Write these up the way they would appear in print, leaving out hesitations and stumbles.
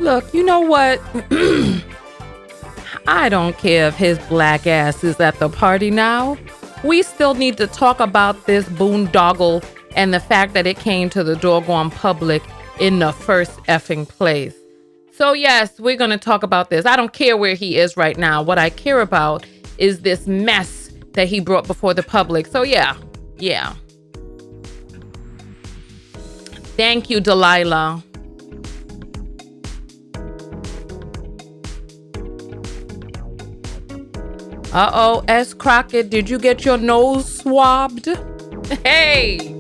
Look, you know what? I don't care if his black ass is at the party now. We still need to talk about this boondoggle and the fact that it came to the doggone public in the first effing place. So yes, we're going to talk about this. I don't care where he is right now. What I care about is this mess that he brought before the public. So yeah. Thank you, Delilah. Uh-oh, S. Crockett, did you get your nose swabbed? Hey!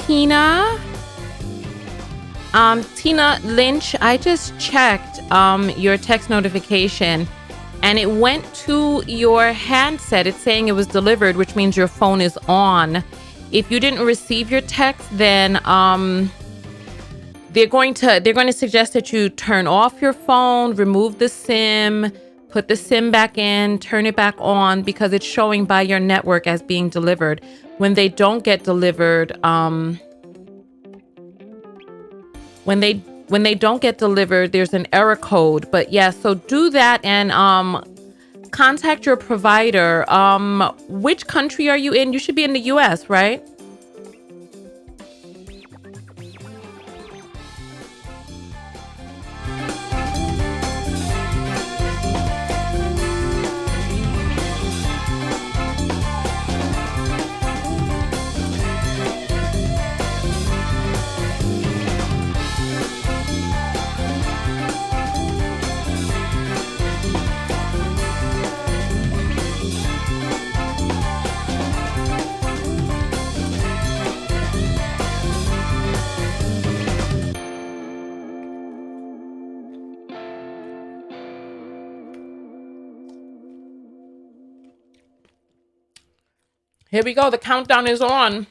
Tina. Tina Lynch, I just checked your text notification and it went to your handset. It's saying it was delivered, which means your phone is on. If you didn't receive your text, then they're going to suggest that you turn off your phone, remove the SIM, put the SIM back in, turn it back on, because it's showing by your network as being delivered. When they don't get delivered, when they don't get delivered, there's an error code. But yeah, so do that and contact your provider. Which country are you in? You should be in the US, right? Here we go. The countdown is on.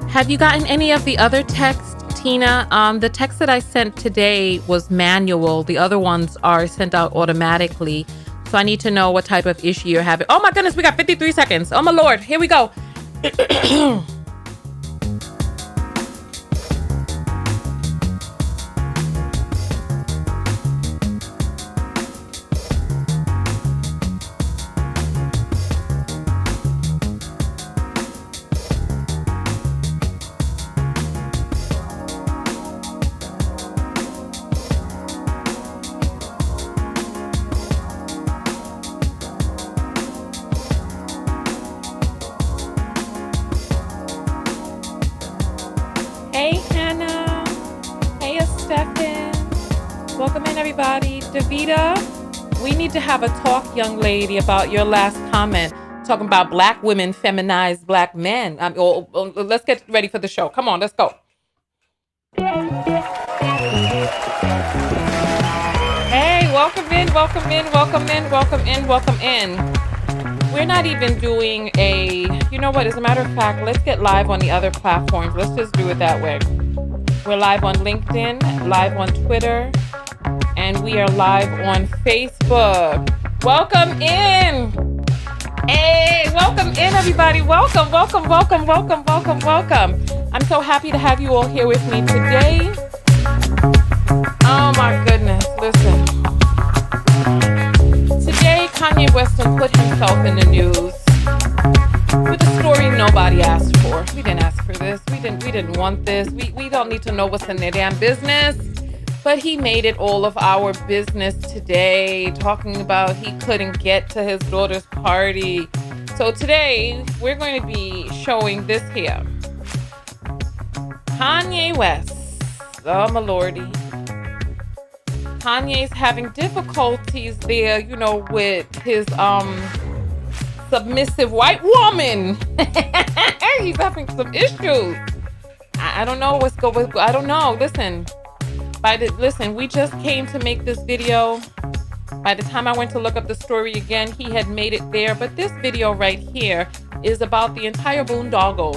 Have you gotten any of the other texts, Tina? The text that I sent today was manual. The other ones are sent out automatically. So I need to know what type of issue you're having. Oh my goodness, we got 53 seconds. Oh my Lord, here we go. Hey, Hannah. Hey, Stefan. Welcome in, everybody. Davita, we need to have a talk, young lady, about your last comment, talking about black women feminize black men. Let's get ready for the show. Come on, let's go. Hey, welcome in, welcome in, welcome in, welcome in, welcome in. We're not even doing you know what, as a matter of fact, let's get live on the other platforms. Let's just do it that way. We're live on LinkedIn, live on Twitter, and we are live on Facebook. Welcome in. Hey, welcome in, everybody. Welcome, welcome, welcome, welcome, welcome, welcome. I'm so happy to have you all here with me today. Oh my goodness, listen. Today, Kanye West put himself in the news with a story nobody asked for. We didn't ask for this. We didn't want this. We don't need to know what's in their damn business. But he made it all of our business today, talking about he couldn't get to his daughter's party. So today, we're going to be showing this here. Kanye West, oh my lordy. Kanye's having difficulties there, with his submissive white woman. He's having some issues. I don't know what's going. I don't know. Listen, we just came to make this video. By the time I went to look up the story again, he had made it there. But this video right here is about the entire boondoggle.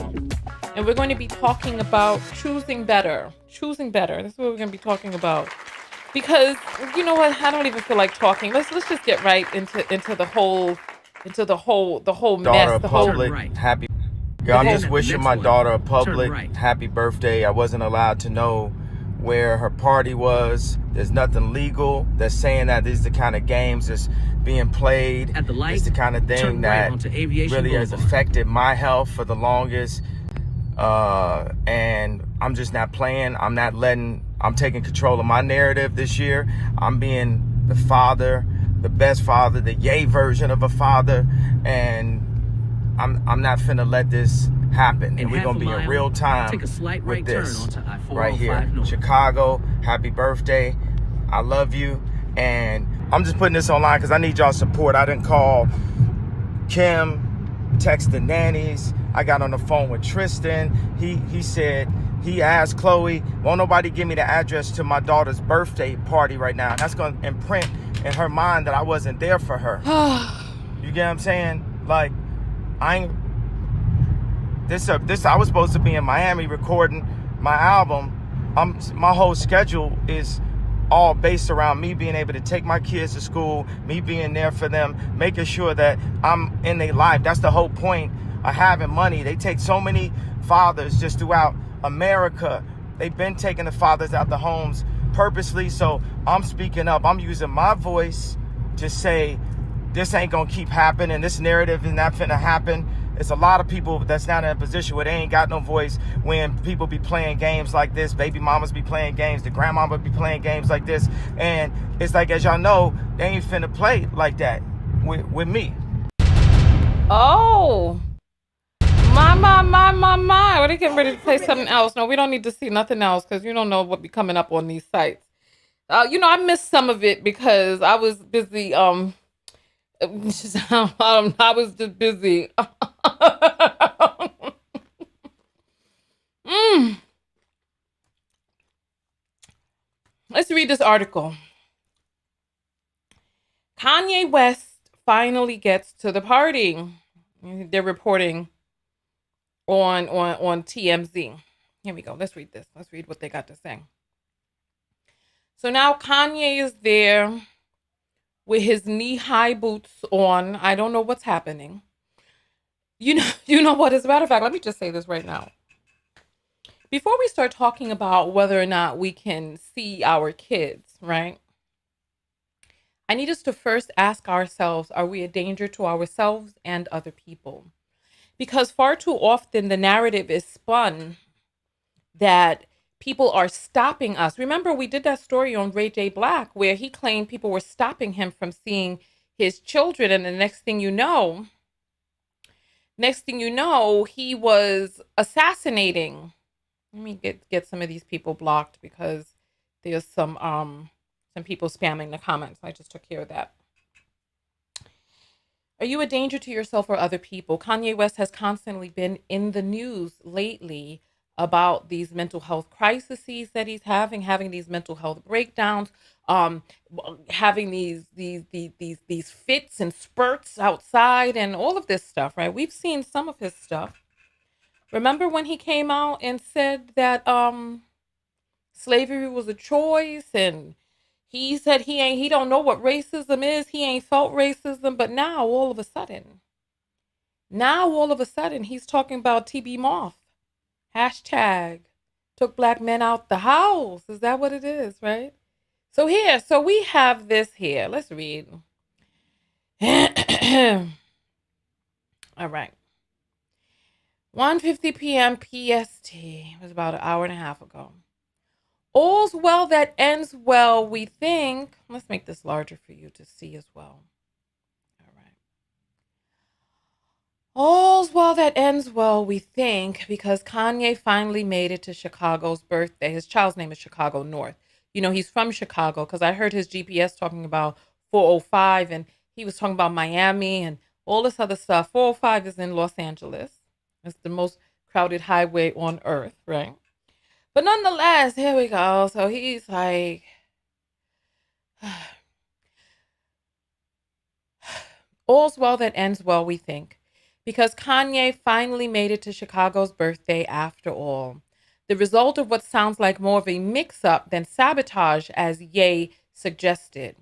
And we're going to be talking about choosing better. Choosing better. That's what we're going to be talking about. Because you know what? I don't even feel like talking. Let's just get right into the whole mess. The public, right. Happy. I'm just wishing my daughter a public happy birthday. I wasn't allowed to know where her party was. There's nothing legal that's saying that these are the kind of games that's being played. At the light, it's the kind of thing that really has affected my health for the longest. And I'm just not playing. I'm taking control of my narrative this year. I'm being the father, the best father, the yay version of a father. And I'm not finna let this happen. And we're gonna be in real time with this right here. Chicago, happy birthday. I love you. And I'm just putting this online because I need y'all support. I didn't call Kim, text the nannies. I got on the phone with Tristan. He said, he asked Chloe, won't nobody give me the address to my daughter's birthday party right now? And that's going to imprint in her mind that I wasn't there for her. You get what I'm saying? Like, I was supposed to be in Miami recording my album. My whole schedule is all based around me being able to take my kids to school, me being there for them, making sure that I'm in their life. That's the whole point of having money. They take so many fathers just throughout America. They've been taking the fathers out the homes purposely. So I'm speaking up. I'm using my voice to say this ain't gonna keep happening. This narrative is not finna happen. It's a lot of people that's not in a position where they ain't got no voice when people be playing games like this. Baby mamas be playing games. The grandmama be playing games like this. And it's like, as y'all know, they ain't finna play like that with me. Oh. My. Are they getting ready to play something else? No, we don't need to see nothing else because you don't know what be coming up on these sites. I missed some of it because I was busy. I was just busy. Let's read this article. Kanye West finally gets to the party. They're reporting on TMZ. Here we go. Let's read this. Let's read what they got to say. So now Kanye is there with his knee-high boots on. I don't know what's happening. You know what? As a matter of fact, let me just say this right now. Before we start talking about whether or not we can see our kids, right? I need us to first ask ourselves, are we a danger to ourselves and other people? Because far too often the narrative is spun that people are stopping us. Remember, we did that story on Ray J. Black where he claimed people were stopping him from seeing his children. And the next thing you know, he was assassinating. Let me get some of these people blocked because there's some people spamming the comments. I just took care of that. Are you a danger to yourself or other people? Kanye West has constantly been in the news lately about these mental health crises that he's having these mental health breakdowns, having these fits and spurts outside and all of this stuff, right? We've seen some of his stuff. Remember when he came out and said that slavery was a choice, and he said he don't know what racism is. He ain't felt racism, but now all of a sudden, he's talking about TB Moth. Hashtag took black men out the house. Is that what it is, right? So we have this here. Let's read. All right. 1:50 p.m. PST. It was about an hour and a half ago. All's well that ends well, we think. Let's make this larger for you to see as well. All right. All's well that ends well, we think, because Kanye finally made it to Chicago's birthday. His child's name is Chicago North. You know, he's from Chicago because I heard his GPS talking about 405 and he was talking about Miami and all this other stuff. 405 is in Los Angeles. It's the most crowded highway on earth, right? But nonetheless, here we go. So he's like, all's well that ends well, we think, because Kanye finally made it to Chicago's birthday after all. The result of what sounds like more of a mix up than sabotage, as Ye suggested.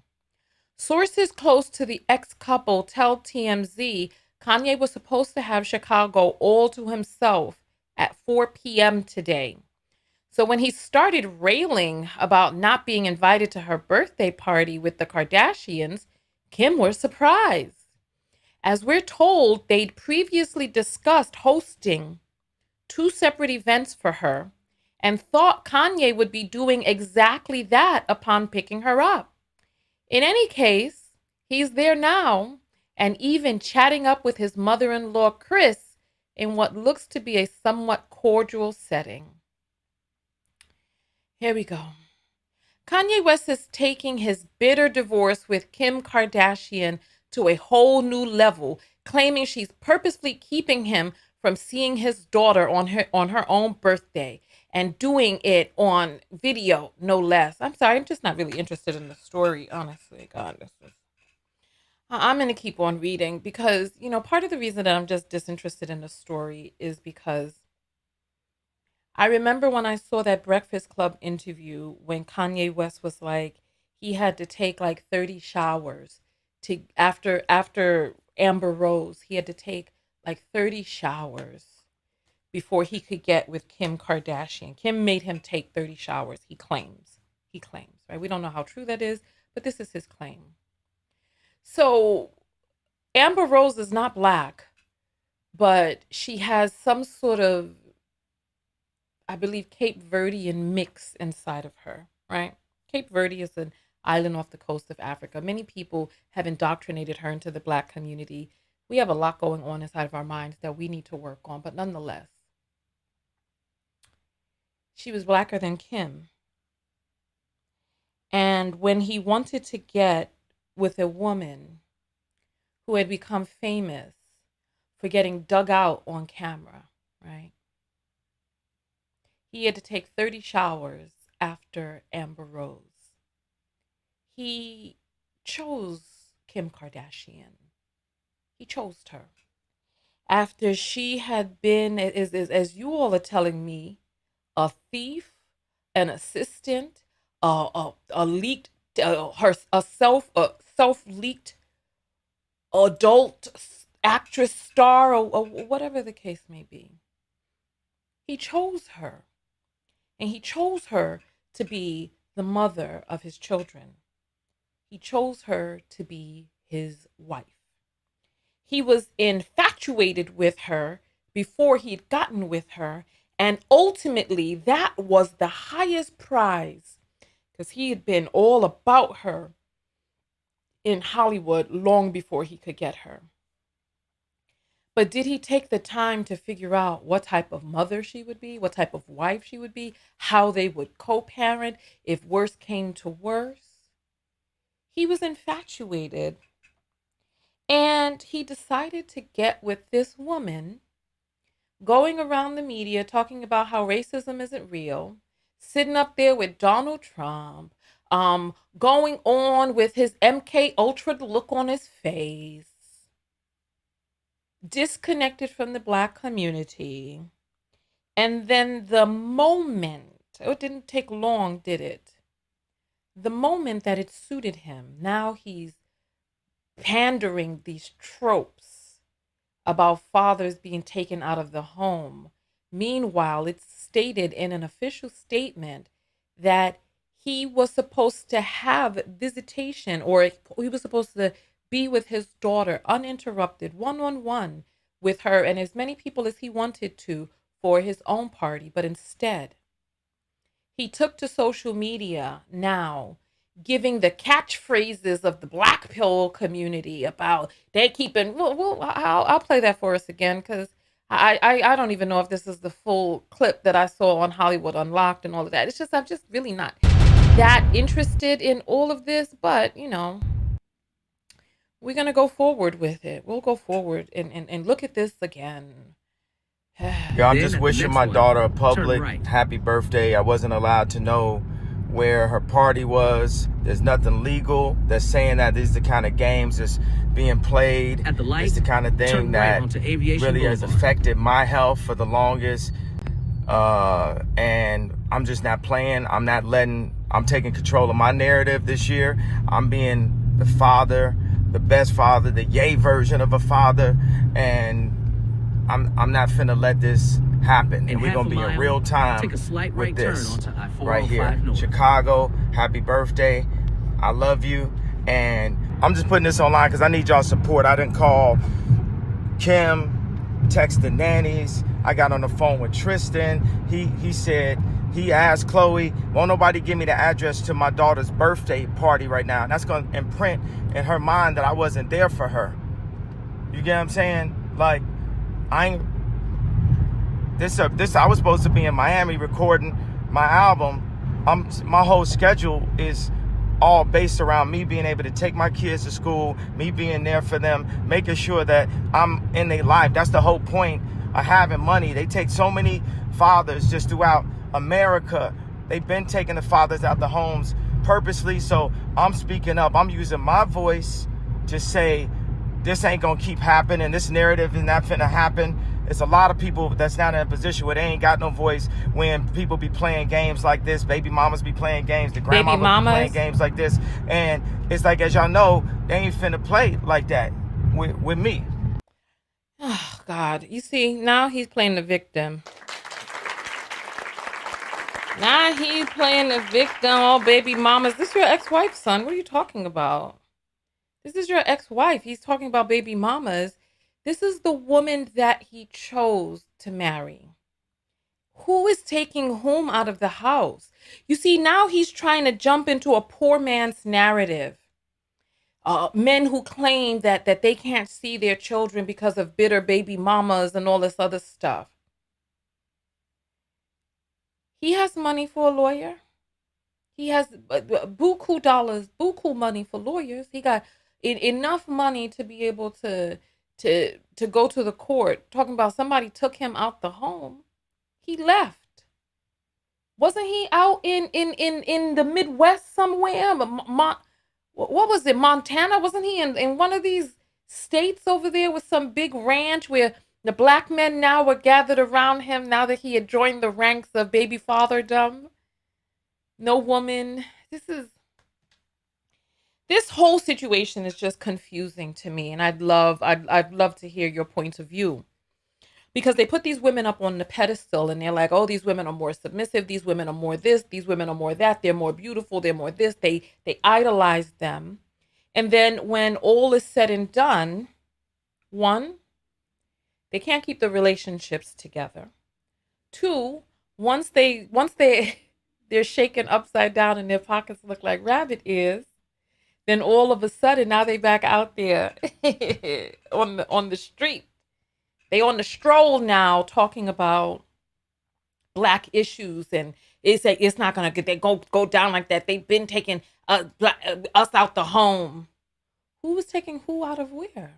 Sources close to the ex couple tell TMZ Kanye was supposed to have Chicago all to himself at 4 p.m. today. So when he started railing about not being invited to her birthday party with the Kardashians, Kim was surprised. As we're told, they'd previously discussed hosting two separate events for her and thought Kanye would be doing exactly that upon picking her up. In any case, he's there now and even chatting up with his mother-in-law, Chris, in what looks to be a somewhat cordial setting. Here we go. Kanye West is taking his bitter divorce with Kim Kardashian to a whole new level, claiming she's purposely keeping him from seeing his daughter on her own birthday and doing it on video, no less. I'm sorry, I'm just not really interested in the story, honestly. God, I'm going to keep on reading because, you know, part of the reason that I'm just disinterested in the story is because I remember when I saw that Breakfast Club interview when Kanye West was like he had to take like 30 showers to after Amber Rose, he had to take like 30 showers before he could get with Kim Kardashian. Kim made him take 30 showers, he claims. He claims, right? We don't know how true that is, but this is his claim. So Amber Rose is not black, but she has some sort of, I believe, Cape Verdean mix inside of her, right? Cape Verde is an island off the coast of Africa. Many people have indoctrinated her into the black community. We have a lot going on inside of our minds that we need to work on, but nonetheless, she was blacker than Kim. And when he wanted to get with a woman who had become famous for getting dug out on camera, right? He had to take 30 showers after Amber Rose. He chose Kim Kardashian. He chose her. After she had been, as you all are telling me, a thief, an assistant, a leaked, a self leaked adult actress star, or whatever the case may be. He chose her. And he chose her to be the mother of his children. He chose her to be his wife. He was infatuated with her before he'd gotten with her. And ultimately, that was the highest prize because he had been all about her in Hollywood long before he could get her. But did he take the time to figure out what type of mother she would be, what type of wife she would be, how they would co-parent if worse came to worse? He was infatuated. And he decided to get with this woman, going around the media talking about how racism isn't real, sitting up there with Donald Trump, going on with his MK Ultra look on his face, disconnected from the black community. And then the moment, it didn't take long, did it? The moment that it suited him, now he's pandering these tropes about fathers being taken out of the home. Meanwhile, it's stated in an official statement that he was supposed to have visitation, or he was supposed to be with his daughter uninterrupted, one on one with her and as many people as he wanted to for his own party. But instead, he took to social media now, giving the catchphrases of the black pill community about they keeping. Well, I'll play that for us again because I don't even know if this is the full clip that I saw on Hollywood Unlocked and all of that. It's just I'm just really not that interested in all of this, but we're gonna go forward with it. We'll go forward and look at this again. Yeah, I'm just wishing my daughter a public happy birthday. I wasn't allowed to know where her party was. There's nothing legal that's saying that these are the kind of games that's being played. It's the kind of thing that really has affected my health for the longest. And I'm just not playing. I'm taking control of my narrative this year. I'm being the father, the best father, the yay version of a father. And I'm not finna let this happen. And we're gonna be in real time with this right here. Chicago, happy birthday. I love you. And I'm just putting this online because I need y'all support. I didn't call Kim, text the nannies. I got on the phone with Tristan. He said, he asked Chloe, won't nobody give me the address to my daughter's birthday party right now? And that's gonna imprint in her mind that I wasn't there for her. You get what I'm saying? Like, I was supposed to be in Miami recording my album. My whole schedule is all based around me being able to take my kids to school, me being there for them, making sure that I'm in their life. That's the whole point of having money. They take so many fathers just throughout America. They've been taking the fathers out the homes purposely. So I'm speaking up. I'm using my voice to say, this ain't gonna keep happening. This narrative is not finna happen. It's a lot of people that's not in a position where they ain't got no voice when people be playing games like this. Baby mamas be playing games. The grandmamas be playing games like this. And it's like, as y'all know, they ain't finna play like that with me. Oh, God. You see, now he's playing the victim. Now he's playing the victim. Oh, baby mamas. This is your ex-wife, son. What are you talking about? This is your ex-wife. He's talking about baby mamas. This is the woman that he chose to marry. Who is taking whom out of the house? You see, now he's trying to jump into a poor man's narrative. Men who claim that they can't see their children because of bitter baby mamas and all this other stuff. He has money for a lawyer. He has buku dollars, buku money for lawyers. He got enough money to be able to go to the court talking about somebody took him out the home. He left. Wasn't he out in the Midwest somewhere? What was it, Montana? Wasn't he in one of these states over there with some big ranch where the black men now were gathered around him now that he had joined the ranks of baby fatherdom? No woman. This whole situation is just confusing to me, and I'd love to hear your points of view. Because they put these women up on the pedestal and they're like, oh, these women are more submissive, these women are more this, these women are more that, they're more beautiful, they're more this. They idolize them. And then when all is said and done, one, they can't keep the relationships together. Two, once they're shaken upside down and their pockets look like rabbit ears, then all of a sudden now they back out there on the street. They on the stroll now talking about black issues, and it's not gonna go down like that. They've been taking us out the home. Who was taking who out of where?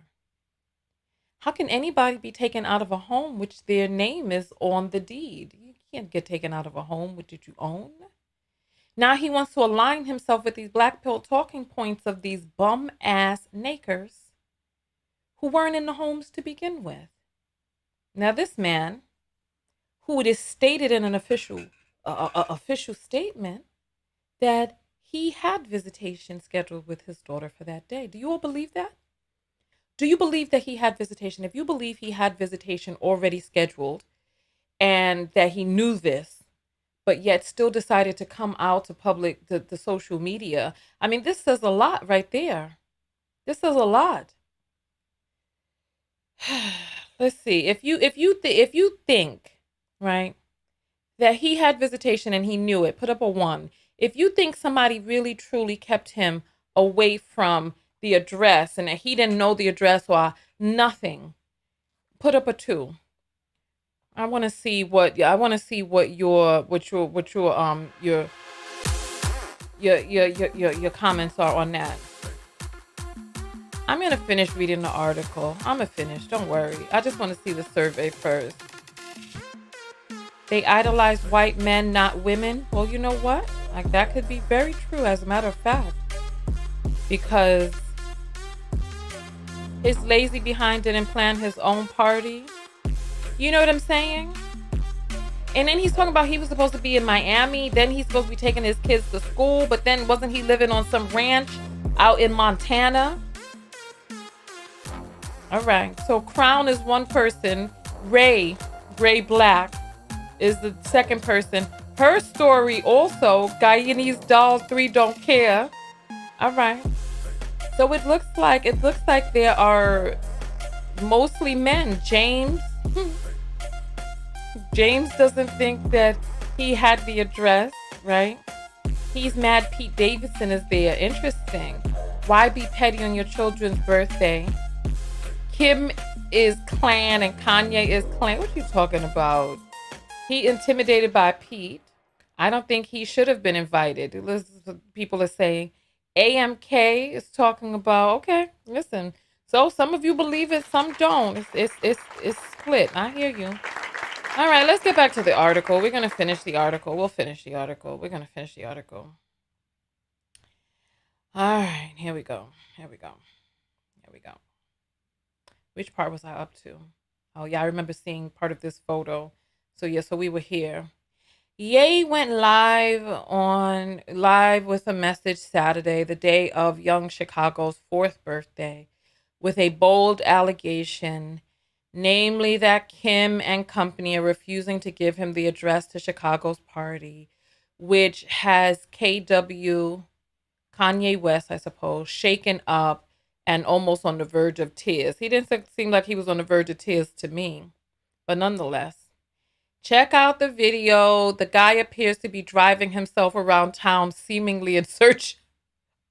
How can anybody be taken out of a home which their name is on the deed? You can't get taken out of a home which did you own. Now he wants to align himself with these black pill talking points of these bum ass nakers who weren't in the homes to begin with. Now this man, who it is stated in an official statement that he had visitation scheduled with his daughter for that day. Do you all believe that? Do you believe that he had visitation? If you believe he had visitation already scheduled and that he knew this, but yet still decided to come out to public, the social media, I mean, this says a lot right there. This is a lot. Let's see. If you think, right, that he had visitation and he knew it, put up a 1. If you think somebody really truly kept him away from the address and that he didn't know the address or nothing, put up a 2. I want to see what your comments are on that. I'm gonna finish reading the article. I'm gonna finish. Don't worry. I just want to see the survey first. They idolize white men, not women. Well, you know what? Like that could be very true, as a matter of fact, because his lazy behind didn't plan his own party. You know what I'm saying? And then he's talking about he was supposed to be in Miami. Then he's supposed to be taking his kids to school. But then wasn't he living on some ranch out in Montana? All right. So Crown is one person. Ray Black, is the second person. Her story also, Guyanese Dolls 3 Don't Care. All right. So it looks like there are mostly men. James doesn't think that he had the address, right? He's mad Pete Davidson is there. Interesting. Why be petty on your children's birthday? Kim is clan and Kanye is clan. What you talking about? He intimidated by Pete. I don't think he should have been invited. People are saying. AMK is talking about, okay, listen. So some of you believe it, some don't. It's split. I hear you. All right, let's get back to the article. We're going to finish the article. We'll finish the article. We're going to finish the article. All right, here we go. Which part was I up to? Oh, yeah, I remember seeing part of this photo. So we were here. Ye went live with a message Saturday, the day of young Chicago's 4th birthday, with a bold allegation, namely that Kim and company are refusing to give him the address to Chicago's party, which has KW, Kanye West, I suppose, shaken up and almost on the verge of tears. He didn't seem like he was on the verge of tears to me, but nonetheless. Check out the video. The guy appears to be driving himself around town, seemingly in search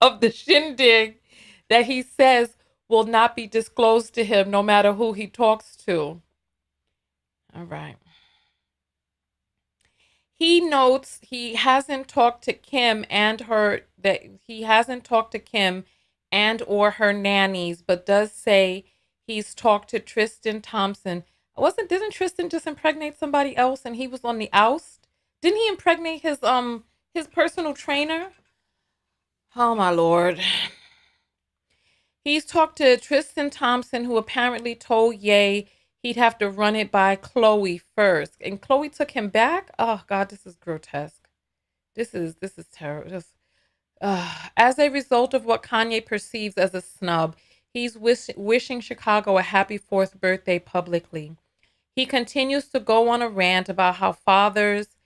of the shindig that he says will not be disclosed to him no matter who he talks to. All right. He notes he hasn't talked to Kim and or her nannies, but does say he's talked to Tristan Thompson. Didn't Tristan just impregnate somebody else and he was on the oust? Didn't he impregnate his personal trainer? Oh my Lord. He's talked to Tristan Thompson, who apparently told Ye he'd have to run it by Chloe first. And Chloe took him back? Oh God, this is grotesque. This is terrible. As a result of what Kanye perceives as a snub, he's wishing Chicago a happy 4th birthday publicly. He continues to go on a rant about how fathers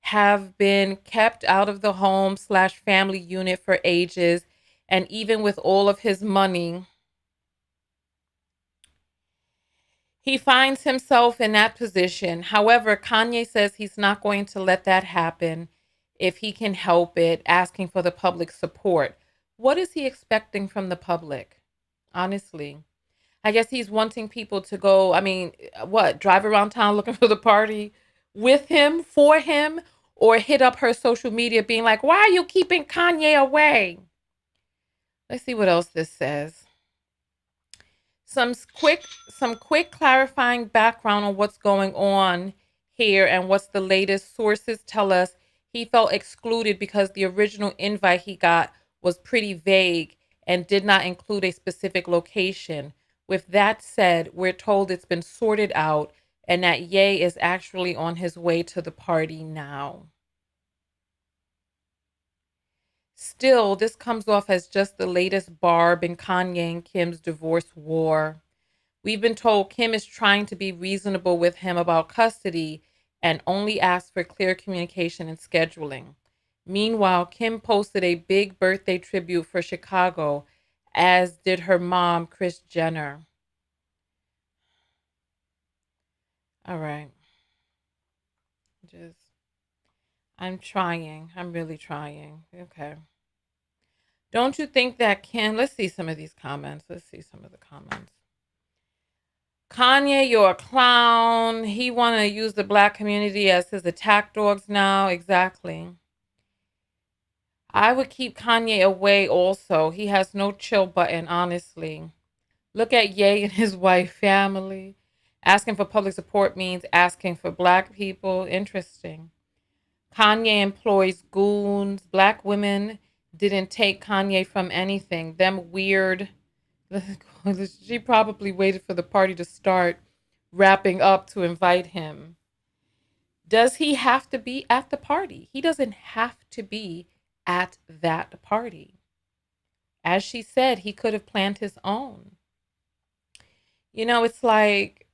have been kept out of the home/family unit for ages, and even with all of his money, he finds himself in that position. However, Kanye says he's not going to let that happen if he can help it, asking for the public support. What is he expecting from the public? Honestly. I guess he's wanting people to go, drive around town looking for the party with him, for him, or hit up her social media being like, why are you keeping Kanye away? Let's see what else this says. Some quick clarifying background on what's going on here and what's the latest. Sources tell us he felt excluded because the original invite he got was pretty vague and did not include a specific location. With that said, we're told it's been sorted out and that Ye is actually on his way to the party now. Still, this comes off as just the latest barb in Kanye and Kim's divorce war. We've been told Kim is trying to be reasonable with him about custody and only asks for clear communication and scheduling. Meanwhile, Kim posted a big birthday tribute for Chicago, as did her mom, Kris Jenner. All right. Just, I'm trying. I'm really trying. Okay. Don't you think that let's see some of these comments. Let's see some of the comments. Kanye, you're a clown. He want to use the black community as his attack dogs now. Exactly. I would keep Kanye away also. He has no chill button, honestly. Look at Ye and his wife family. Asking for public support means asking for black people. Interesting. Kanye employs goons. Black women didn't take Kanye from anything. Them weird. She probably waited for the party to start wrapping up to invite him. Does he have to be at the party? He doesn't have to be at that party. As she said, he could have planned his own. It's like,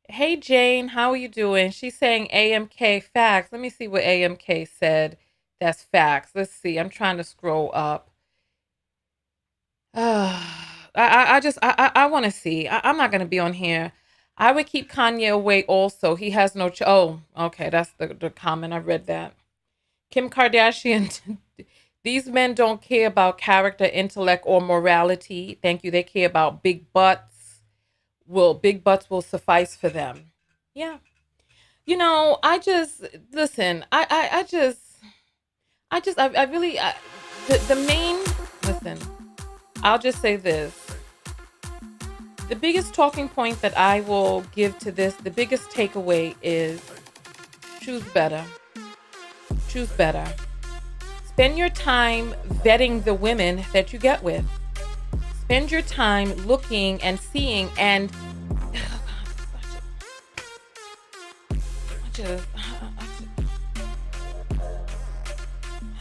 hey, Jane, how are you doing? She's saying AMK facts. Let me see what AMK said. That's facts. Let's see. I'm trying to scroll up. I want to see. I'm not going to be on here. I would keep Kanye away also. He has no, oh, okay. That's the comment. I read that. Kim Kardashian, these men don't care about character, intellect, or morality. Thank you. They care about big butts. Big butts will suffice for them. Yeah. I just, listen, I really, the main, listen, I'll just say this. The biggest talking point that I will give to this, the biggest takeaway is choose better. Choose better. Spend your time vetting the women that you get with. Spend your time looking and seeing and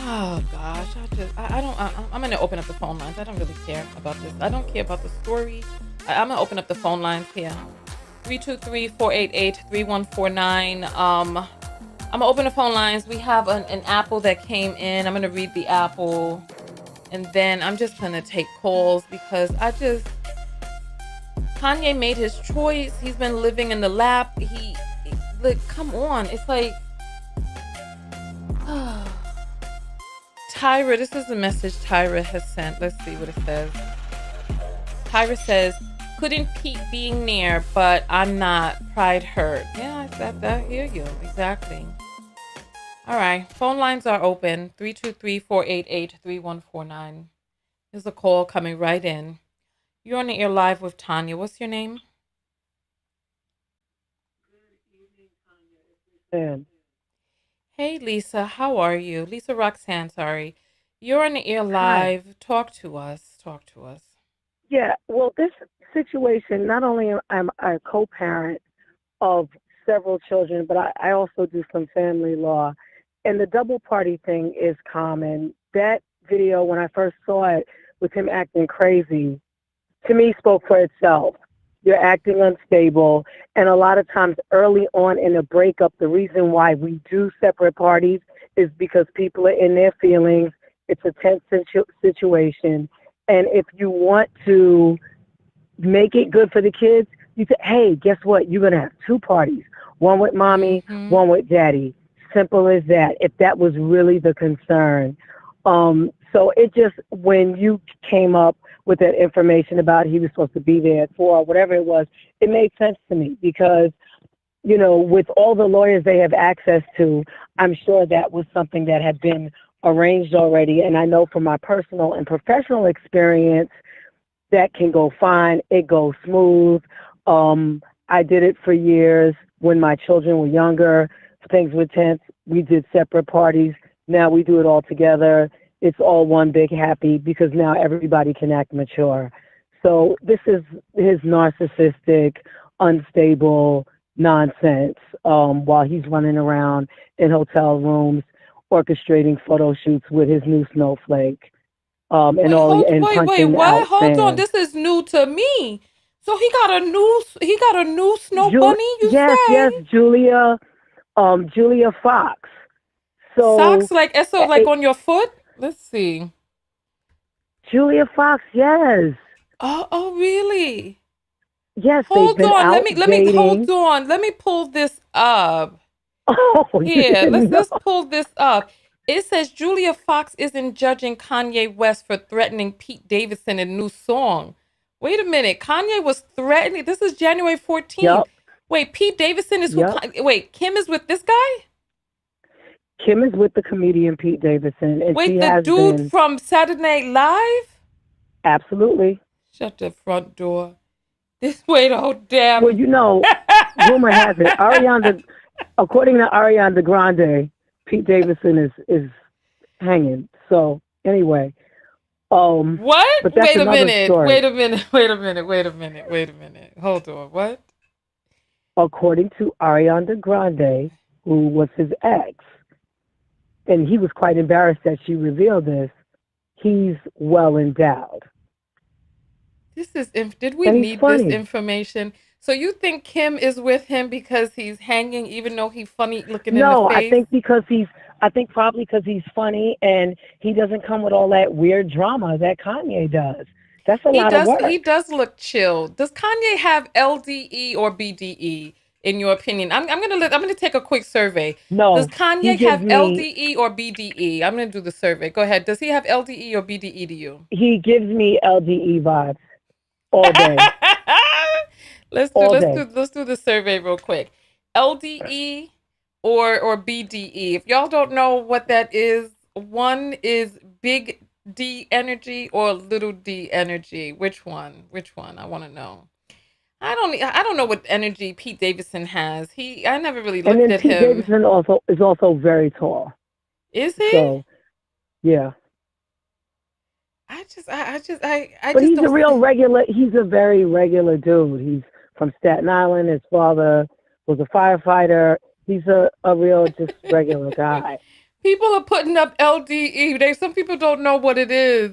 oh gosh, I'm going to open up the phone lines. I don't really care about this. I don't care about the story. I'm going to open up the phone lines here. 323-488-3149. I'm going to open the phone lines. We have an Apple that came in. I'm going to read the Apple. And then I'm just going to take calls because Kanye made his choice. He's been living in the lap. Look, come on. It's like, Tyra, this is the message Tyra has sent. Let's see what it says. Tyra says, couldn't keep being near, but I'm not. Pride hurt. Yeah, I hear you. Exactly. All right. Phone lines are open. 323-488-3149. There's a call coming right in. You're on the air live with Tanya. What's your name? And Hey, Lisa. How are you? Lisa Roxanne, sorry. You're on the air hi. live. Talk to us. Talk to us. Yeah, well, this situation, not only am I a co-parent of several children, but I also do some family law. And the double party thing is common. That video, when I first saw it with him acting crazy, to me spoke for itself. You're acting unstable. And a lot of times early on in a breakup, the reason why we do separate parties is because people are in their feelings. It's a tense situation. And if you want to make it good for the kids, you say, hey, guess what? You're going to have two parties, one with mommy, Mm-hmm. one with daddy. Simple as that, if that was really the concern. So it just, when you came up with that information about he was supposed to be there at 4 or whatever it was, it made sense to me because, with all the lawyers they have access to, I'm sure that was something that had been arranged already. And I know from my personal and professional experience, that can go fine. It goes smooth. I did it for years when my children were younger. Things were tense. We did separate parties. Now we do it all together. It's all one big happy because now everybody can act mature. So this is his narcissistic, unstable nonsense while he's running around in hotel rooms orchestrating photo shoots with his new snowflake and Wait, punching what? out Hold on. fans. This is new to me. So he got a new snow bunny, you Yes, say? Julia Fox. So Socks like so like it, on your foot? Let's see. Julia Fox, yes. Oh, really? Yes, they've Hold been on. out Let me hold dating. on. Let me pull this up. Oh, you Here, didn't know. let's pull this up. It says Julia Fox isn't judging Kanye West for threatening Pete Davidson in new song. Wait a minute. Kanye was threatening. This is January 14th. Yep, Wait, Pete Davidson is who? yep. Wait, Kim is with this guy? Kim is with the comedian Pete Davidson, and she Wait, the has dude been. from Saturday Night Live? Absolutely. Shut the front door. Wait, oh, Well, damn. rumor has it, according to Ariana Grande, Pete Davidson is hanging. So anyway, What? but that's Wait a another minute. story. Wait a minute. Wait a minute. Wait a minute. Wait a minute. Hold on. What? According to Ariana Grande, who was his ex, and he was quite embarrassed that she revealed this. He's well endowed, Did we and he's need this funny. information? So you think Kim is with him because he's hanging, even though he's funny looking in the No, I face? think I think probably because he's funny and he doesn't come with all that weird drama that Kanye does. That's a lot of He work. does look chill. Does Kanye have LDE or BDE in your opinion? I'm gonna take a quick survey. Does No, he Kanye gives have me LDE or BDE? I'm gonna do the survey. Go ahead. Does he have LDE or BDE to you? he gives me LDE vibes all day, all day. Let's do the survey real quick. LDE or BDE. If y'all don't know what that is, one is big D energy or little D energy. Which one? Which one? I want to know. I don't know what energy Pete Davidson has. I never really And looked then at Pete him. Davidson also very tall. Is he? So yeah, I but just he's a don't real see. regular. He's a very regular dude. He's from Staten Island. His father was a firefighter. He's a real just regular guy. People are putting up LDE. Some people don't know what it is.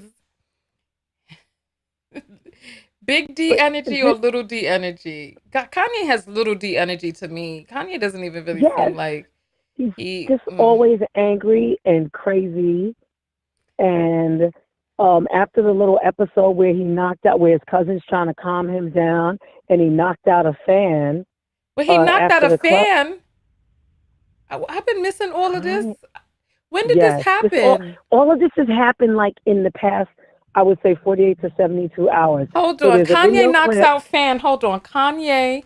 Big D But energy or this, little D energy? Kanye has little D energy to me. Kanye doesn't even really yes, seem like he's he. just always angry and crazy. And after the little episode where where his cousin's trying to calm him down, and he knocked out a fan But he knocked out after a the club. fan. I've been missing all of this. Kanye, When did this yes, this happen? all of this has happened like in the past. I would say 48 to 72 hours. Hold So on. there's a Kanye video knocks clip. out fan. Hold on. Kanye.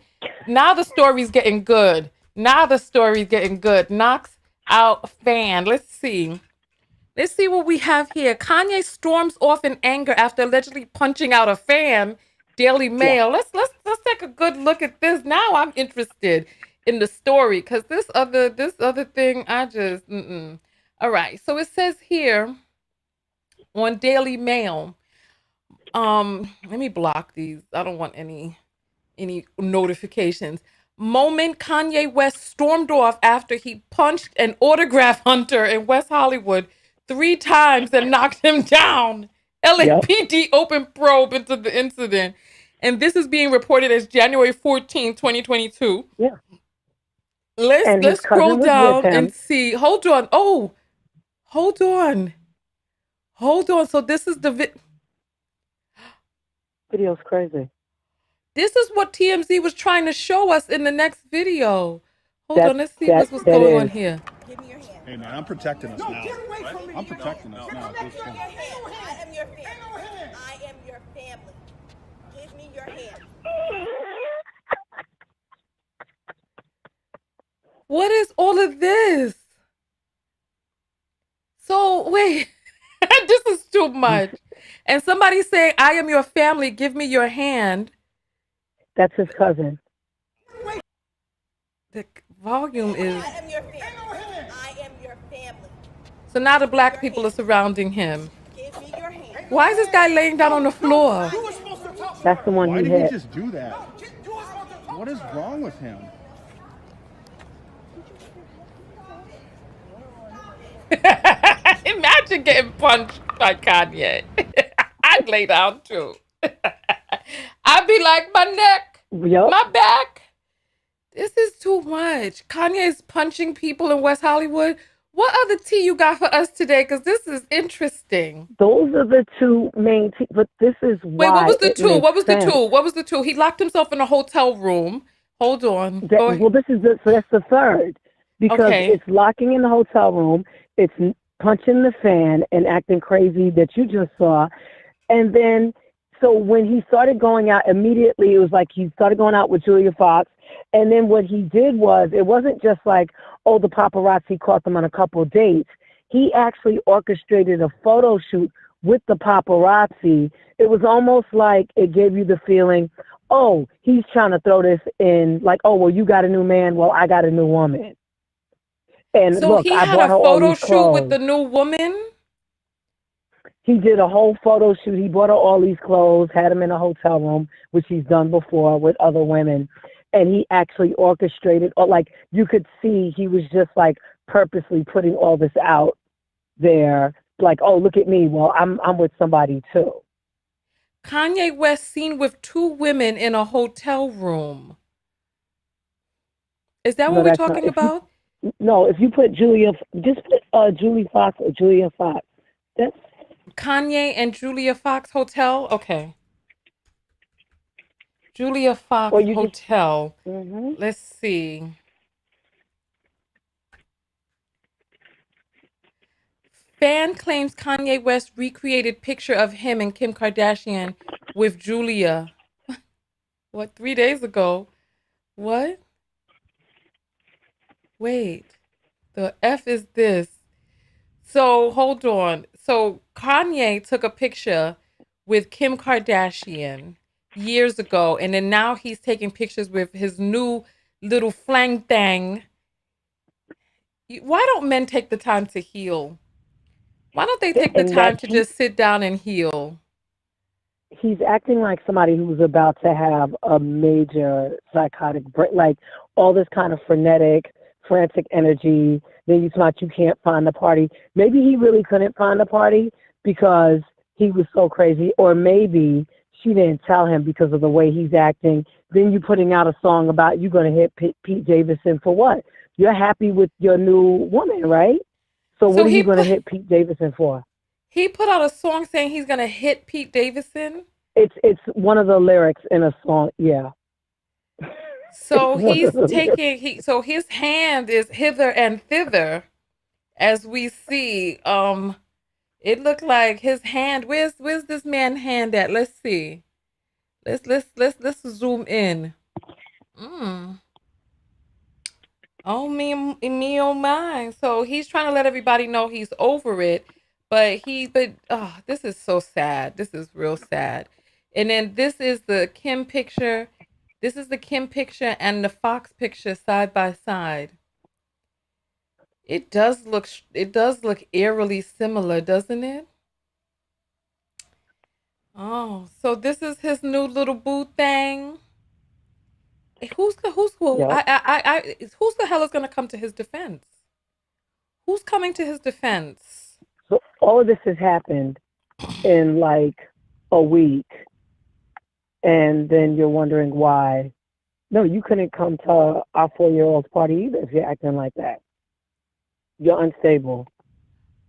Now the story's getting good. Now the story's getting good. Knocks out fan. Let's see. Let's see what we have here. Kanye storms off in anger after allegedly punching out a fan. Daily Yeah, Mail. Let's take a good look at this. Now I'm interested in the story because this other thing I just All right. So it says here on Daily Mail. Let me block these. I don't want any notifications. Moment Kanye West stormed off after he punched an autograph hunter in West Hollywood 3 times and knocked him down. yep. LAPD opened probe into the incident. And this is being reported as January 14th, 2022. Yeah. Let's And his let's scroll cousin was with down and him. see. Hold on. Oh, hold on. Hold on. So this is Video's crazy. this is what TMZ was trying to show us in the next video. Hold That on, let's see that what's that going on is. here. Give me your hand. Hey man, I'm protecting us now. Get away from me. I'm protecting us now at this Give me point. your hand. I am your family. I am your family. Give me your hand. What is all of this? So wait, this is too much. And somebody saying, "I am your family. Give me your hand." That's his cousin. The volume is. I am your family. I am your family. So now the black people are surrounding him. Give me your hand. Why is this guy laying down on the floor? That's the one Why he did he hit. just do that? What is wrong with him? Imagine getting punched by Kanye. I'd lay down too. I'd be like, my neck, Yep. my back. This is too much. Kanye is punching people in West Hollywood. What other tea you got for us today? Because this is interesting. Those are the two main, but this is Wait, what why was the it two? makes What was the sense. two? What was the two? He locked himself in a hotel room. Hold on. That, Go ahead. well, this is so that's the third, because Okay. it's locking in the hotel room, it's punching the fan and acting crazy that you just saw, and then so when he started going out immediately, it was like he started going out with Julia Fox, and then what he did was it wasn't just like, oh, the paparazzi caught them on a couple of dates. He actually orchestrated a photo shoot with the paparazzi. It was almost like it gave you the feeling, oh, he's trying to throw this in, like, oh, well, you got a new man, well, I got a new woman. And So look, he I had a bought her all photo these shoot with clothes. the new woman. He did a whole photo shoot. He bought her all these clothes, had them in a hotel room, which he's done before with other women. And he actually orchestrated, or like you could see, he was just like purposely putting all this out there. Like, oh, look at me. Well, I'm with somebody too. Kanye West seen with two women in a hotel room. Is that what No, we're that's not. talking If you about? no, if you put Julia, just put Julie Fox or Julia Fox. That's Kanye and Julia Fox Hotel? Okay. Julia or Fox you just. Hotel. Hmm. Let's see. Fan claims Kanye West recreated picture of him and Kim Kardashian with Julia. What, 3 days ago? What? Wait. The F is this. So hold on. So Kanye took a picture with Kim Kardashian years ago, and then now he's taking pictures with his new little flang thing. Why don't men take the time to heal? Why don't they take the And that time to just sit down and heal? he's acting like somebody who's about to have a major psychotic break, like all this kind of frantic energy. Then you thought you can't find the party. Maybe he really couldn't find the party because he was so crazy, or maybe she didn't tell him because of the way he's acting. Then you putting out a song about you going to hit Pete Davidson for what? You're happy with your new woman, right? So So what are you going to hit Pete Davidson for? he put out a song saying he's gonna hit Pete Davidson. It's one of the lyrics in a song. Yeah, it's So one of he's the lyrics. taking so his hand is hither and thither as we see. It looked like his hand. Where's this man's hand at? Let's see. Let's zoom in. Mm. Oh me oh my. So he's trying to let everybody know he's over it, but oh, this is so sad. This is real sad. And then this is the Kim picture. This is the Kim picture and the Fox picture side by side. It does look eerily similar, doesn't it? Oh, so this is his new little boo thing. Who's who? Yep. Who's the hell is gonna come to his defense? Who's coming to his defense? So all of this has happened in like a week, and then you're wondering why. No, you couldn't come to our 4-year-old's party either if you're acting like that. You're unstable,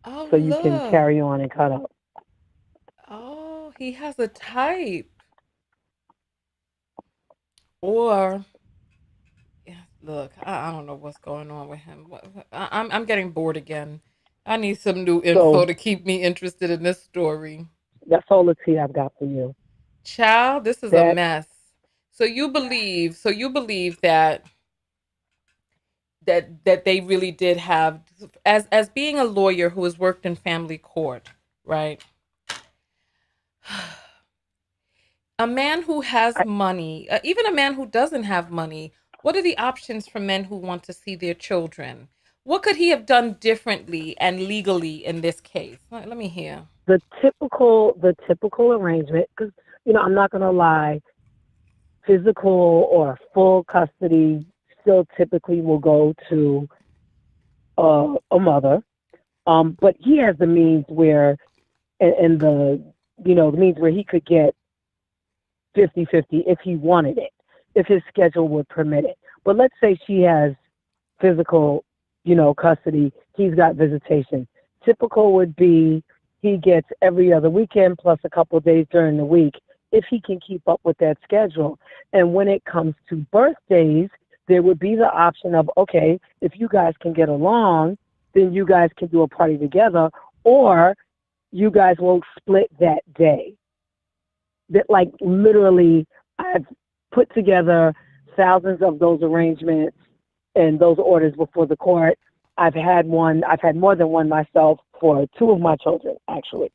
Oh so you can look. carry on and cut up. Oh, he has a type. Or yeah, look, I don't know what's going on with him. I'm getting bored again. I need some new info So to keep me interested in this story. that's all the tea I've got for you. Child, this is a That mess. So you believe that they really did have, as being a lawyer who has worked in family court, right? A man who has I, money, even a man who doesn't have money, what are the options for men who want to see their children? What could he have done differently and legally in this case? Let me hear. the typical arrangement, because I'm not gonna lie, physical or full custody still typically will go to a mother. But he has the means where, and the means where he could get 50-50 if he wanted it, if his schedule would permit it. But let's say she has physical custody, he's got visitation. Typical would be he gets every other weekend plus a couple of days during the week if he can keep up with that schedule. And when it comes to birthdays, there would be the option of, okay, if you guys can get along, then you guys can do a party together, or you guys will split that day. That, like, literally, I've put together thousands of those arrangements and those orders before the court. I've had more than one myself for two of my children, actually.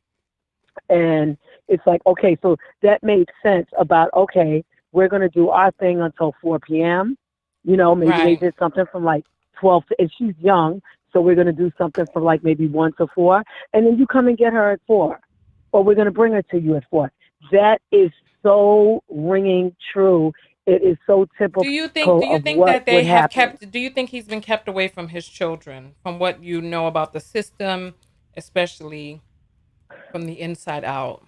And it's like, okay, so that made sense about, okay, we're going to do our thing until 4 p.m. Maybe they Right. did something from like 12 to, and she's young, so we're going to do something from like maybe 1 to 4. And then you come and get her at 4, or we're going to bring her to you at 4. That is so ringing true. It is so Do you think typical do you of think what that would they have happen. kept do you think he's been kept away from his children from what you know about the system, especially from the inside out?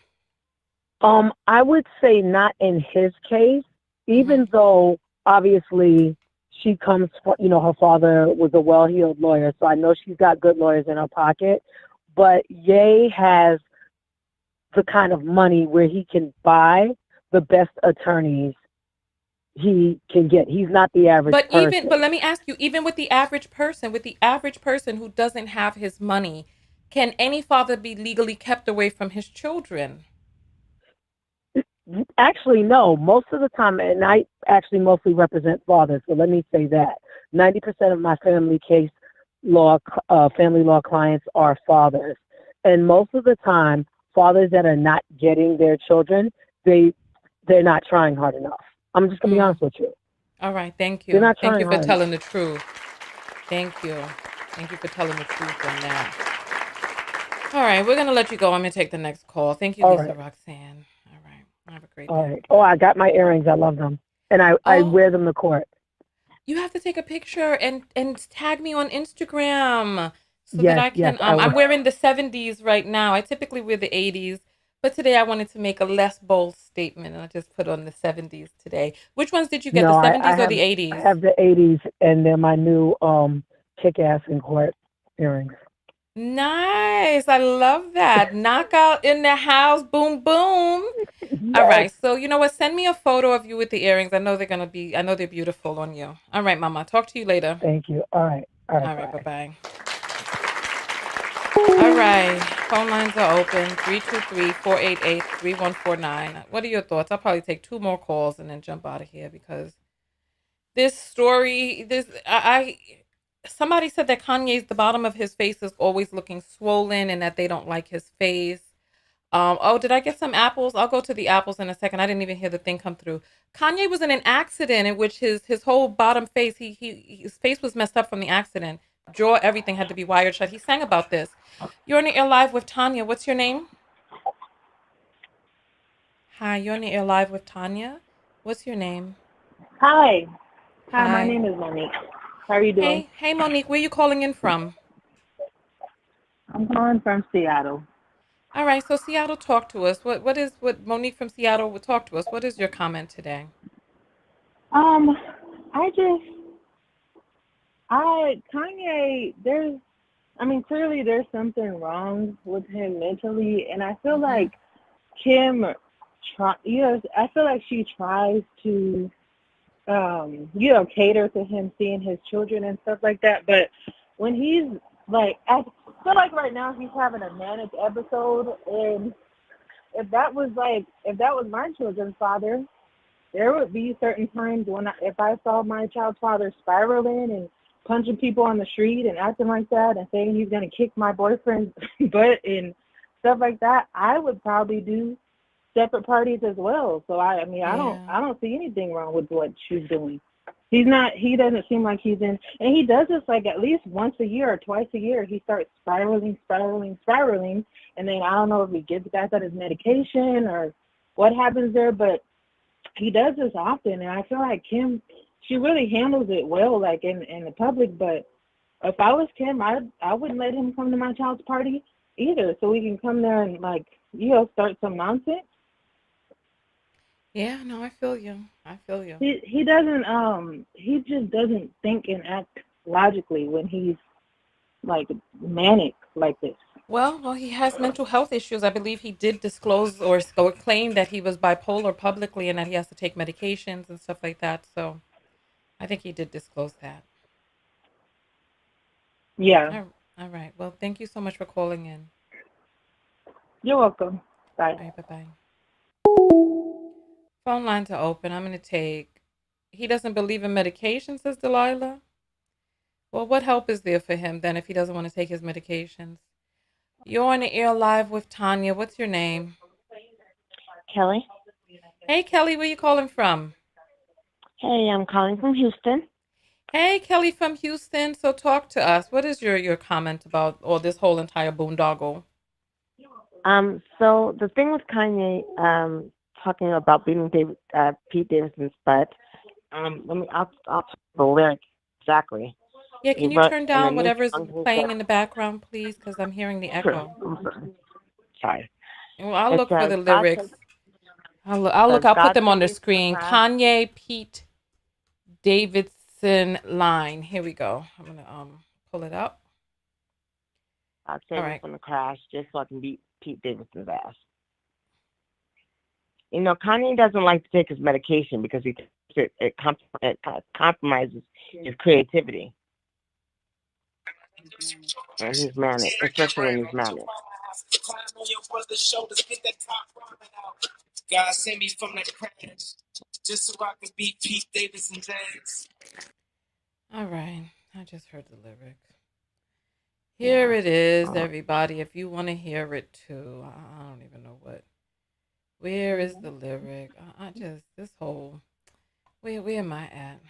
I would say not in his case, Mhm. even though obviously she comes from, her father was a well-heeled lawyer, so I know she's got good lawyers in her pocket. But Ye has the kind of money where he can buy the best attorneys he can get. He's not the average But person. let me ask you, even with the average person who doesn't have his money, can any father be legally kept away from his children? Actually, no. Most of the time, and I actually mostly represent fathers, so let me say that 90% of my family law clients are fathers, and most of the time, fathers that are not getting their children, they're not trying hard enough. I'm just gonna be Mm. honest with you. All right, thank They're you. not Thank trying you for hard enough. telling the truth. Thank you. Thank you for telling the truth on that. All right, we're gonna let you go. I'm gonna take the next call. Thank you, All Lisa right, Roxanne. All right. Have a great all day. right. Oh, Bye. I got my earrings. I love them, and I Oh, wear them to court. you have to take a picture and tag me on Instagram so that Yes, I yes, can I will. I'm wearing the 70s right now. I typically wear the 80s, but today I wanted to make a less bold statement and I just put on the 70s today. Which ones did you get? The No, I 70s or have the I 80s? have the '80s, and they're my new kick ass in court earrings. Nice. I love that. Knockout in the house. Boom boom. All Yes. right. So you know what? Send me a photo of you with the earrings. I know they're beautiful on you. All right, mama. Talk to you later. Thank you. All right. All right. All right, Bye. bye-bye. All right. Phone lines are open. 323-488-3149. What are your thoughts? I'll probably take two more calls and then jump out of here because this story, somebody said that Kanye's the bottom of his face is always looking swollen and that they don't like his face. Oh, did I get some apples? I'll go to the apples in a second. I didn't even hear the thing come through. Kanye was in an accident in which his whole bottom face, his face was messed up from the accident. Jaw, everything had to be wired shut. He sang about this. You're on the air live with Tanya. What's your name? Hi, you're on the air live with Tanya. What's your name? Hi. Hi, my Hi. name is Monique. How are you doing? Hey, Monique. Where you calling in from? I'm calling from Seattle. All right. So Seattle, talk to us. What Monique from Seattle would talk to us? What is your comment today? Um, I just, Kanye, clearly there's something wrong with him mentally, and I feel Mm-hmm. like Kim, I feel like she tries to, cater to him seeing his children and stuff like that, but when he's, I feel like right now he's having a manic episode, and if that was my children's father, there would be certain times if I saw my child's father spiraling and punching people on the street and acting like that and saying he's gonna kick my boyfriend's butt and stuff like that, I would probably do separate parties as well. So Yeah. I don't see anything wrong with what she's doing. He doesn't seem like he's in, and he does this like at least once a year or twice a year. He starts spiraling, and then I don't know if he gets back on his medication or what happens there, but he does this often, and I feel like Kim, she really handles it well, like in the public. But if I was Kim, I wouldn't let him come to my child's party either, so we can come there and start some nonsense. Yeah, no, I feel you. I feel you. He just doesn't think and act logically when he's like manic like this? Well, he has mental health issues. I believe he did disclose or claim that he was bipolar publicly and that he has to take medications and stuff like that. So I think he did disclose that. Yeah. All right. Well, thank you so much for calling in. You're welcome. Bye. All right. Bye bye. Phone lines are open. I'm going to take. He doesn't believe in medication, says Delilah. Well, what help is there for him then if he doesn't want to take his medications? You're on the air live with Tanya. What's your name? Kelly. Hey, Kelly, where you calling from? Hey, I'm calling from Houston. Hey, Kelly from Houston. So talk to us. What is your comment about all this whole entire boondoggle? So the thing with Kanye, talking about beating Pete Davidson's butt. I'll talk the lyric exactly. Yeah, He can you wrote turn in a down new whatever's song. He playing said, in the background, please? Because I'm hearing the sure, echo. sorry. Well, I'll It look for says, the lyrics. I'll look. I'll put God them on send the me from the screen. crash. Kanye, Pete Davidson line. Here we go. I'm gonna pull it up. God All save me right. from the crash just so I can beat Pete Davidson's ass. You know, Kanye doesn't like to take his medication because it compromises his creativity. And he's manic, especially when he's manic. God sent me from that crash just so I could beat Pete Davidson's ass. All right. I just heard the lyric. Yeah. Here it is, everybody. If you want to hear it too, I don't even know what. Where is the lyric? I just this whole. Where am I at?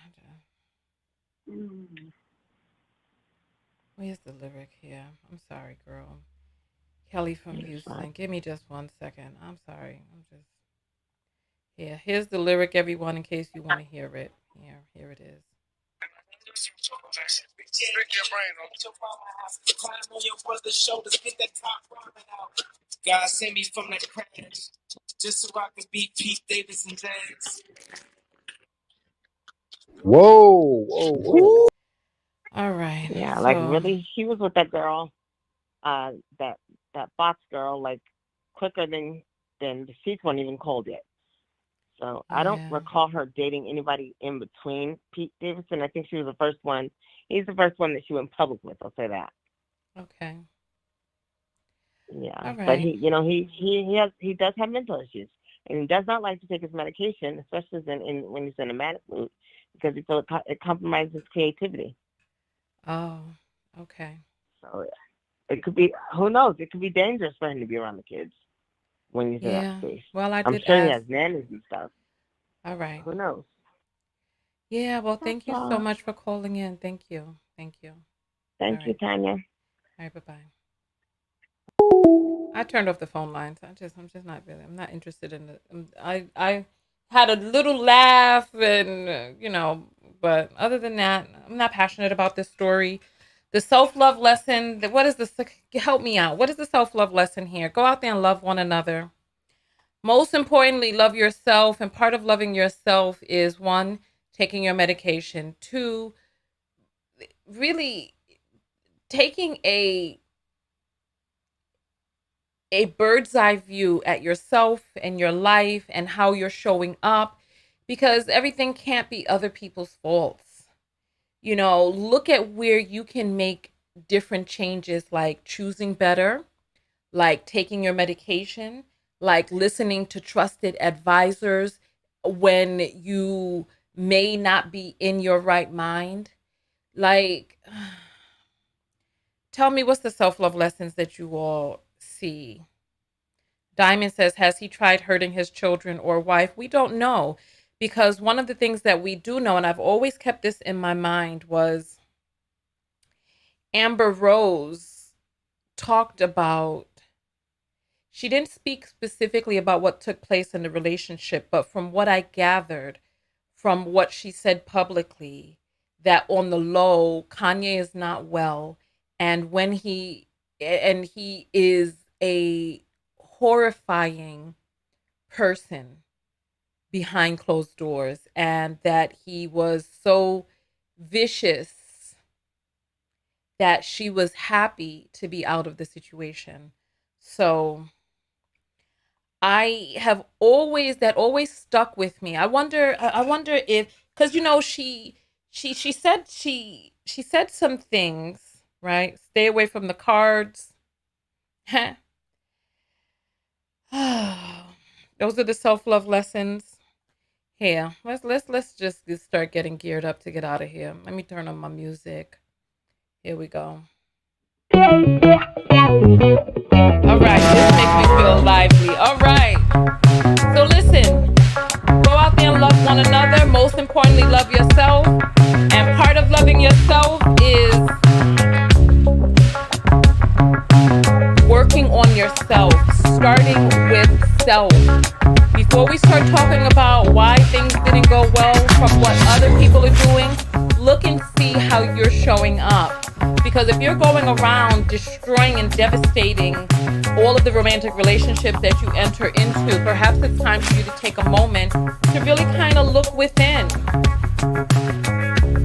Where's the lyric here? I'm sorry, girl. Kelly from Houston. Give me just 1 second. I'm sorry. I'm just. Yeah, here's the lyric, everyone, in case you want to hear it. Here it is. God sent me from that crash just so I could beat Pete Davidson's ass. Whoa, whoa, whoa. All right. Yeah, So, like really, he was with that girl, that box girl, like quicker than the seats weren't even cold yet. So I don't recall her dating anybody in between Pete Davidson. I think she was the first one. He's the first one that she went public with. I'll say that. Okay. Yeah, all right. But he does have mental issues, and he does not like to take his medication, especially when he's in a manic mood, because he feels it compromises creativity. Oh, okay. So it could be, who knows? It could be dangerous for him to be around the kids when he's in that space. Well, I'm sure he has nannies and stuff. All right. Who knows? Yeah, well, thank you so much for calling in. Thank you. Thank you, Tanya. All right, bye-bye. I turned off the phone lines. I'm just not really. I'm not interested in it. I had a little laugh and but other than that, I'm not passionate about this story. The self-love lesson. What is this? Help me out. What is the self-love lesson here? Go out there and love one another. Most importantly, love yourself. And part of loving yourself is 1, taking your medication. 2, really taking a bird's eye view at yourself and your life and how you're showing up, because everything can't be other people's faults. Look at where you can make different changes, like choosing better, like taking your medication, like listening to trusted advisors when you may not be in your right mind. Like, tell me, what's the self-love lessons that you all see? Diamond says, has he tried hurting his children or wife? We don't know, because one of the things that we do know, and I've always kept this in my mind, was Amber Rose talked about, she didn't speak specifically about what took place in the relationship, but from what I gathered from what she said publicly, that on the low, Kanye is not well. And he is a horrifying person behind closed doors, and that he was so vicious that she was happy to be out of the situation. So I have always stuck with me. I wonder if, because she said some things, right? Stay away from the cards. Those are the self-love lessons. Here, let's just start getting geared up to get out of here. Let me turn on my music. Here we go. All right, this makes me feel lively. All right. So listen, go out there and love one another. Most importantly, love yourself. And part of loving yourself is working on yourself, starting with self. Before we start talking about why things didn't go well from what other people are doing, look and see how you're showing up. Because if you're going around destroying and devastating all of the romantic relationships that you enter into, perhaps it's time for you to take a moment to really kind of look within.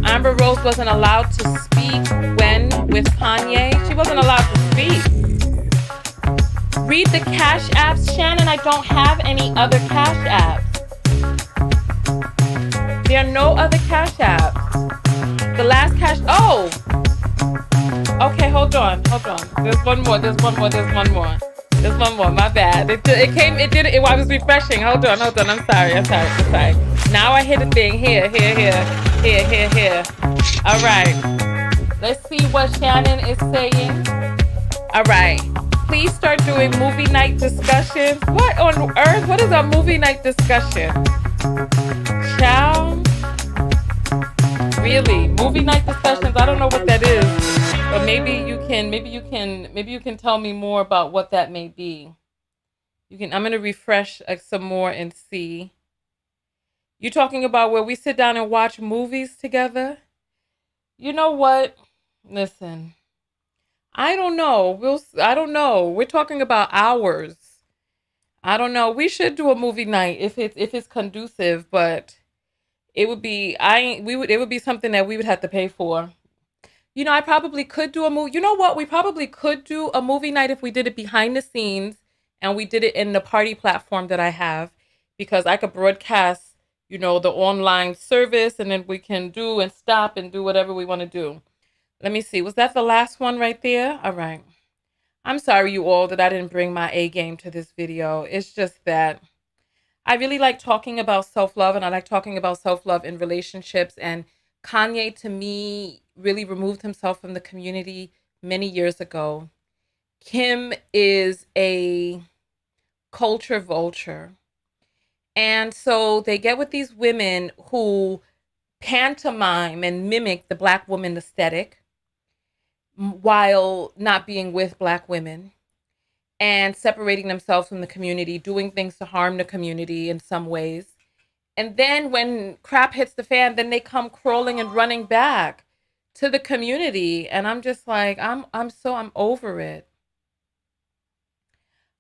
Amber Rose wasn't allowed to speak when with Kanye. She wasn't allowed to speak. Read the Cash Apps. Shannon, I don't have any other Cash Apps. There are no other Cash Apps. The last Cash... Oh! Okay, hold on. There's one more. My bad. I was refreshing. Hold on. I'm sorry. Now I hit a thing. Here. All right. Let's see what Shannon is saying. All right. Please start doing movie night discussions. What on earth? What is a movie night discussion? Ciao. Really? Movie night discussions? I don't know what that is. But maybe you can tell me more about what that may be. I'm going to refresh some more and see. You talking about where we sit down and watch movies together? You know what? Listen. I don't know. I don't know. We're talking about hours. I don't know. We should do a movie night if it's conducive, but it would be something that we would have to pay for. You know, I probably could do a movie. You know what? We probably could do a movie night if we did it behind the scenes and we did it in the party platform that I have, because I could broadcast, the online service, and then we can do and stop and do whatever we want to do. Let me see. Was that the last one right there? All right. I'm sorry, you all, that I didn't bring my A game to this video. It's just that I really like talking about self-love, and I like talking about self-love in relationships. And Kanye, to me, really removed himself from the community many years ago. Kim is a culture vulture. And so they get with these women who pantomime and mimic the Black woman aesthetic while not being with Black women and separating themselves from the community, doing things to harm the community in some ways. And then when crap hits the fan, then they come crawling and running back to the community. And I'm just like, I'm over it.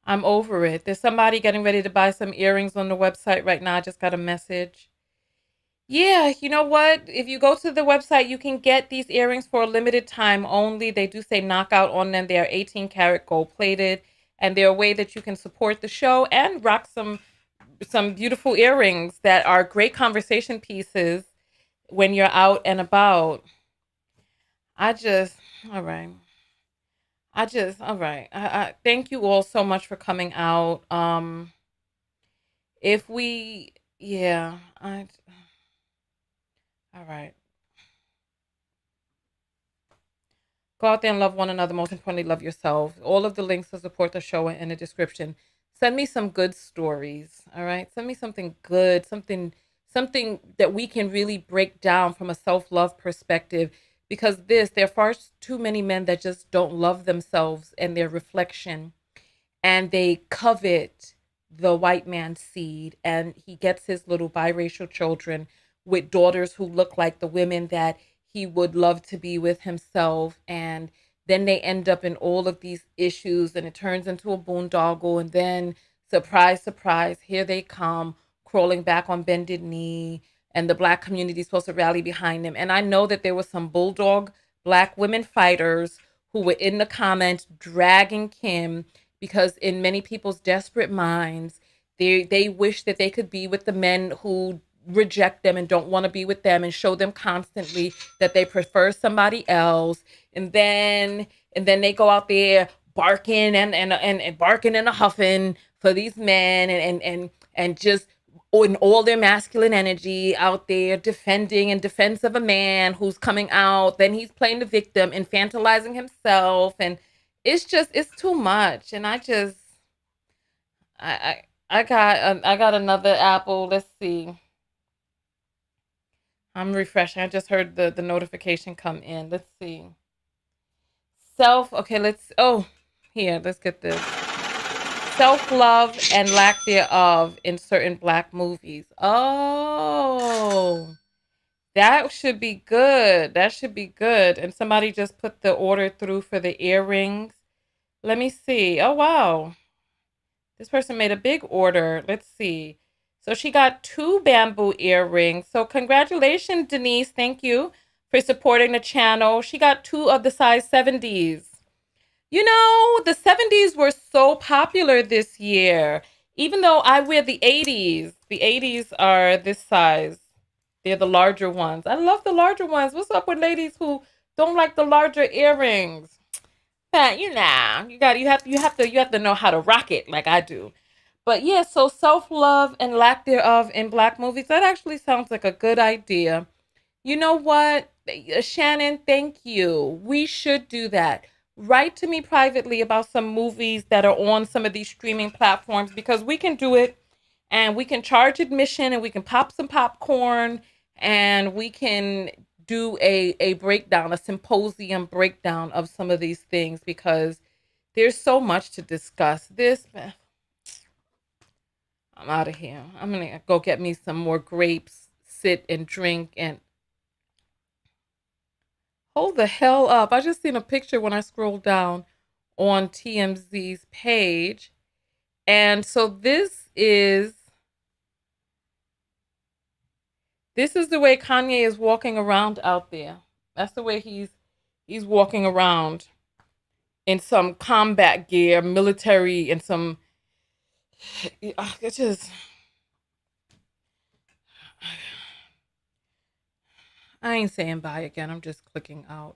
I'm over it. There's somebody getting ready to buy some earrings on the website right now. I just got a message. Yeah, you know what? If you go to the website, you can get these earrings for a limited time only. They do say knockout on them. They are 18 karat gold plated, and they're a way that you can support the show and rock some beautiful earrings that are great conversation pieces when you're out and about. All right. All right. I thank you all so much for coming out. All right. Go out there and love one another. Most importantly, love yourself. All of the links to support the show are in the description. Send me some good stories. All right. Send me something good, something that we can really break down from a self-love perspective. Because there are far too many men that just don't love themselves and their reflection. And they covet the white man's seed. And he gets his little biracial children with daughters who look like the women that he would love to be with himself. And then they end up in all of these issues, and it turns into a boondoggle. And then, surprise, surprise, here they come, crawling back on bended knee. And the Black community is supposed to rally behind them. And I know that there was some bulldog Black women fighters who were in the comments dragging Kim because in many people's desperate minds, they wish that they could be with the men who reject them and don't want to be with them and show them constantly that they prefer somebody else. And then they go out there barking and barking and a huffing for these men and just in all their masculine energy out there defending in defense of a man who's coming out. Then he's playing the victim, infantilizing himself, and it's too much. And I got another apple. Let's see. I'm refreshing. I just heard the notification come in. Let's see. Okay, let's get this. Self-love and lack thereof in certain Black movies. Oh, that should be good. That should be good. And somebody just put the order through for the earrings. Let me see. Oh, wow. This person made a big order. Let's see. So she got 2 bamboo earrings. So congratulations, Denise. Thank you for supporting the channel. She got 2 of the size 70s. You know, the 70s were so popular this year. Even though I wear the 80s. The 80s are this size. They're the larger ones. I love the larger ones. What's up with ladies who don't like the larger earrings? But you know, you have to know how to rock it like I do. But yeah, so self-love and lack thereof in Black movies, that actually sounds like a good idea. You know what? Shannon, thank you. We should do that. Write to me privately about some movies that are on some of these streaming platforms because we can do it and we can charge admission and we can pop some popcorn and we can do a breakdown, a symposium breakdown of some of these things because there's so much to discuss. I'm out of here. I'm going to go get me some more grapes, sit and drink and hold the hell up. I just seen a picture when I scrolled down on TMZ's page. And so this is the way Kanye is walking around out there. That's the way he's walking around in some combat gear, military, and some it's just I ain't saying bye again. I'm just clicking out.